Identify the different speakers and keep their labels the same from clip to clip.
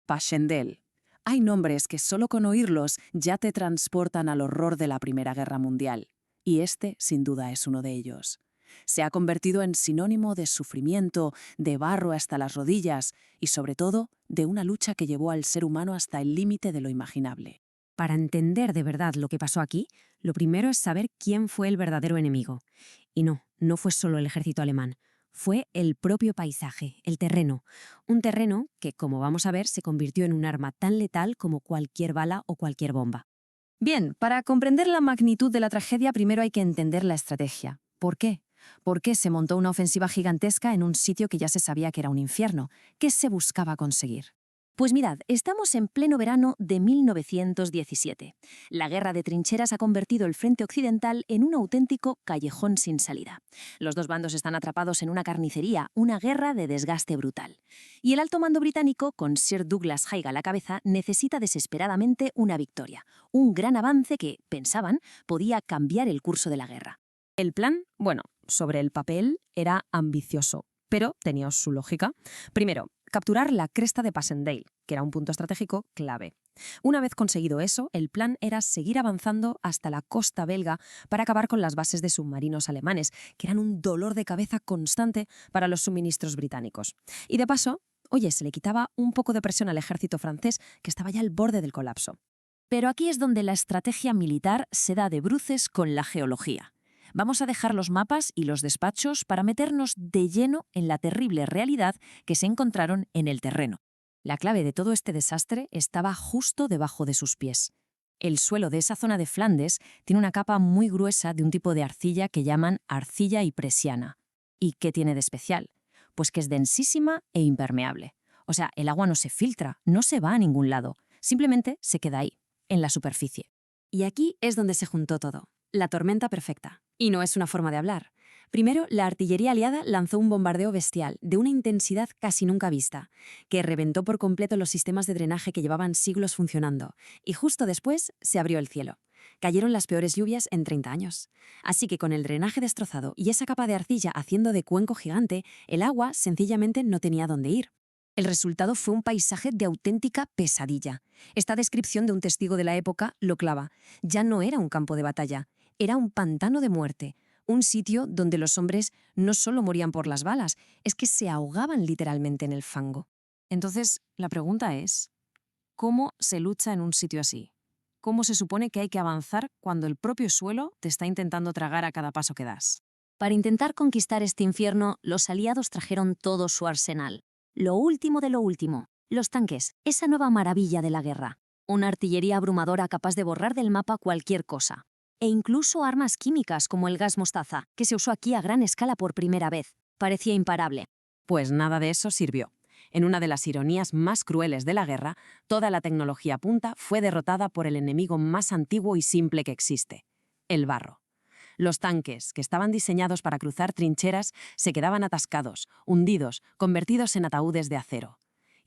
Speaker 1: Passchendaele. Hay nombres que solo con oírlos ya te transportan al horror de la Primera Guerra Mundial. Y este, sin duda, es uno de ellos. Se ha convertido en sinónimo de sufrimiento, de barro hasta las rodillas y, sobre todo, de una lucha que llevó al ser humano hasta el límite de lo imaginable.
Speaker 2: Para entender de verdad lo que pasó aquí, lo primero es saber quién fue el verdadero enemigo. Y no fue solo el ejército alemán. Fue el propio paisaje, el terreno. Un terreno que, como vamos a ver, se convirtió en un arma tan letal como cualquier bala o cualquier bomba.
Speaker 3: Bien, para comprender la magnitud de la tragedia, primero hay que entender la estrategia. ¿Por qué? ¿Por qué se montó una ofensiva gigantesca en un sitio que ya se sabía que era un infierno? ¿Qué se buscaba conseguir?
Speaker 4: Pues mirad, estamos en pleno verano de 1917. La guerra de trincheras ha convertido el frente occidental en un auténtico callejón sin salida. Los dos bandos están atrapados en una carnicería, una guerra de desgaste brutal. Y el alto mando británico, con Sir Douglas Haig a la cabeza, necesita desesperadamente una victoria, un gran avance que, pensaban, podía cambiar el curso de la guerra.
Speaker 3: El plan, bueno, sobre el papel era ambicioso, pero tenía su lógica. Primero, capturar la cresta de Passchendaele, que era un punto estratégico clave. Una vez conseguido eso, el plan era seguir avanzando hasta la costa belga para acabar con las bases de submarinos alemanes, que eran un dolor de cabeza constante para los suministros británicos. Y de paso, se le quitaba un poco de presión al ejército francés, que estaba ya al borde del colapso.
Speaker 4: Pero aquí es donde la estrategia militar se da de bruces con la geología. Vamos a dejar los mapas y los despachos para meternos de lleno en la terrible realidad que se encontraron en el terreno.
Speaker 3: La clave de todo este desastre estaba justo debajo de sus pies. El suelo de esa zona de Flandes tiene una capa muy gruesa de un tipo de arcilla que llaman arcilla ypresiana. ¿Y qué tiene de especial? Pues que es densísima e impermeable. O sea, el agua no se filtra, no se va a ningún lado, simplemente se queda ahí, en la superficie.
Speaker 2: Y aquí es donde se juntó todo. La tormenta perfecta. Y no es una forma de hablar. Primero, la artillería aliada lanzó un bombardeo bestial, de una intensidad casi nunca vista, que reventó por completo los sistemas de drenaje que llevaban siglos funcionando. Y justo después se abrió el cielo. Cayeron las peores lluvias en 30 años. Así que con el drenaje destrozado y esa capa de arcilla haciendo de cuenco gigante, el agua sencillamente no tenía dónde ir. El resultado fue un paisaje de auténtica pesadilla. Esta descripción de un testigo de la época lo clava. Ya no era un campo de batalla, era un pantano de muerte, un sitio donde los hombres no solo morían por las balas, es que se ahogaban literalmente en el fango.
Speaker 3: Entonces, la pregunta es, ¿cómo se lucha en un sitio así? ¿Cómo se supone que hay que avanzar cuando el propio suelo te está intentando tragar a cada paso que das?
Speaker 4: Para intentar conquistar este infierno, los aliados trajeron todo su arsenal. Lo último de lo último, los tanques, esa nueva maravilla de la guerra. Una artillería abrumadora capaz de borrar del mapa cualquier cosa. E incluso armas químicas como el gas mostaza, que se usó aquí a gran escala por primera vez. Parecía imparable.
Speaker 3: Pues nada de eso sirvió. En una de las ironías más crueles de la guerra, toda la tecnología punta fue derrotada por el enemigo más antiguo y simple que existe, el barro. Los tanques, que estaban diseñados para cruzar trincheras, se quedaban atascados, hundidos, convertidos en ataúdes de acero.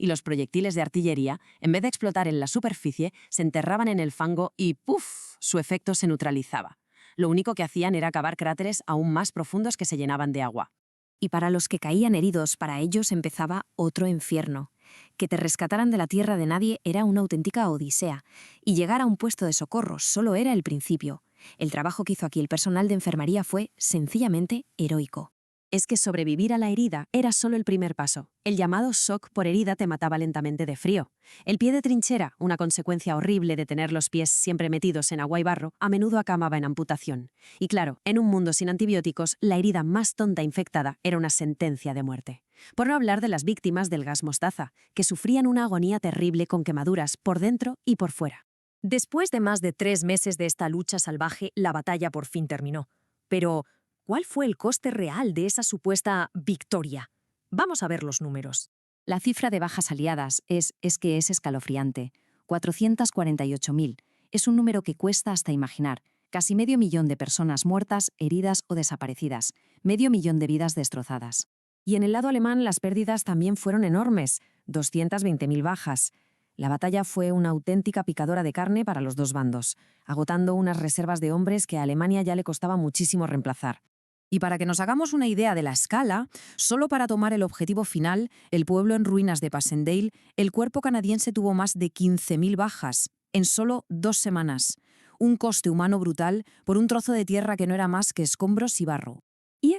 Speaker 3: Y los proyectiles de artillería, en vez de explotar en la superficie, se enterraban en el fango y ¡puf!, su efecto se neutralizaba. Lo único que hacían era cavar cráteres aún más profundos que se llenaban de agua.
Speaker 2: Y para los que caían heridos, para ellos empezaba otro infierno. Que te rescataran de la tierra de nadie era una auténtica odisea, y llegar a un puesto de socorro solo era el principio. El trabajo que hizo aquí el personal de enfermería fue, sencillamente, heroico. Es que sobrevivir a la herida era solo el primer paso. El llamado shock por herida te mataba lentamente de frío. El pie de trinchera, una consecuencia horrible de tener los pies siempre metidos en agua y barro, a menudo acababa en amputación. Y claro, en un mundo sin antibióticos, la herida más tonta infectada era una sentencia de muerte. Por no hablar de las víctimas del gas mostaza, que sufrían una agonía terrible con quemaduras por dentro y por fuera.
Speaker 5: Después de más de 3 meses de esta lucha salvaje, la batalla por fin terminó. Pero, ¿cuál fue el coste real de esa supuesta victoria? Vamos a ver los números.
Speaker 2: La cifra de bajas aliadas es escalofriante. 448.000. Es un número que cuesta hasta imaginar. Casi 500.000 de personas muertas, heridas o desaparecidas. 500.000 de vidas destrozadas.
Speaker 3: Y en el lado alemán las pérdidas también fueron enormes. 220.000 bajas. La batalla fue una auténtica picadora de carne para los dos bandos, agotando unas reservas de hombres que a Alemania ya le costaba muchísimo reemplazar.
Speaker 5: Y para que nos hagamos una idea de la escala, solo para tomar el objetivo final, el pueblo en ruinas de Passchendaele, el cuerpo canadiense tuvo más de 15.000 bajas en solo 2 semanas. Un coste humano brutal por un trozo de tierra que no era más que escombros y barro. Y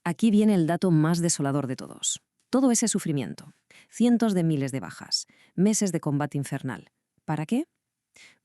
Speaker 5: aquí viene el dato más desolador de todos. Todo ese sufrimiento, cientos de miles de bajas, meses de combate infernal. ¿Para qué?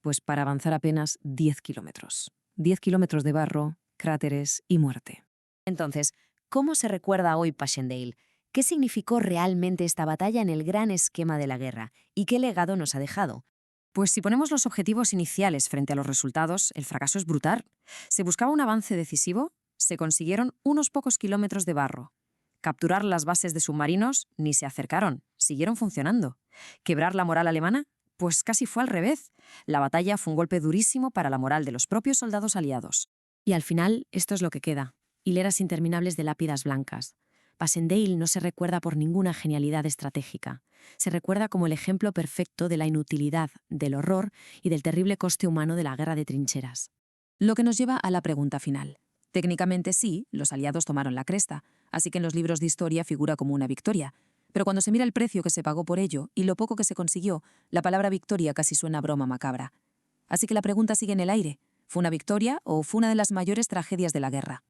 Speaker 5: Pues para avanzar apenas 10 kilómetros. 10 kilómetros de barro, cráteres y muerte.
Speaker 4: Entonces, ¿cómo se recuerda hoy Passchendaele? ¿Qué significó realmente esta batalla en el gran esquema de la guerra? ¿Y qué legado nos ha dejado?
Speaker 2: Pues si ponemos los objetivos iniciales frente a los resultados, el fracaso es brutal. Se buscaba un avance decisivo, se consiguieron unos pocos kilómetros de barro. Capturar las bases de submarinos, ni se acercaron, siguieron funcionando. ¿Quebrar la moral alemana? Pues casi fue al revés. La batalla fue un golpe durísimo para la moral de los propios soldados aliados.
Speaker 3: Y al final, esto es lo que queda. Hileras interminables de lápidas blancas. Passchendaele no se recuerda por ninguna genialidad estratégica. Se recuerda como el ejemplo perfecto de la inutilidad, del horror y del terrible coste humano de la guerra de trincheras. Lo que nos lleva a la pregunta final. Técnicamente sí, los aliados tomaron la cresta, así que en los libros de historia figura como una victoria. Pero cuando se mira el precio que se pagó por ello y lo poco que se consiguió, la palabra victoria casi suena a broma macabra. Así que la pregunta sigue en el aire. ¿Fue una victoria o fue una de las mayores tragedias de la guerra?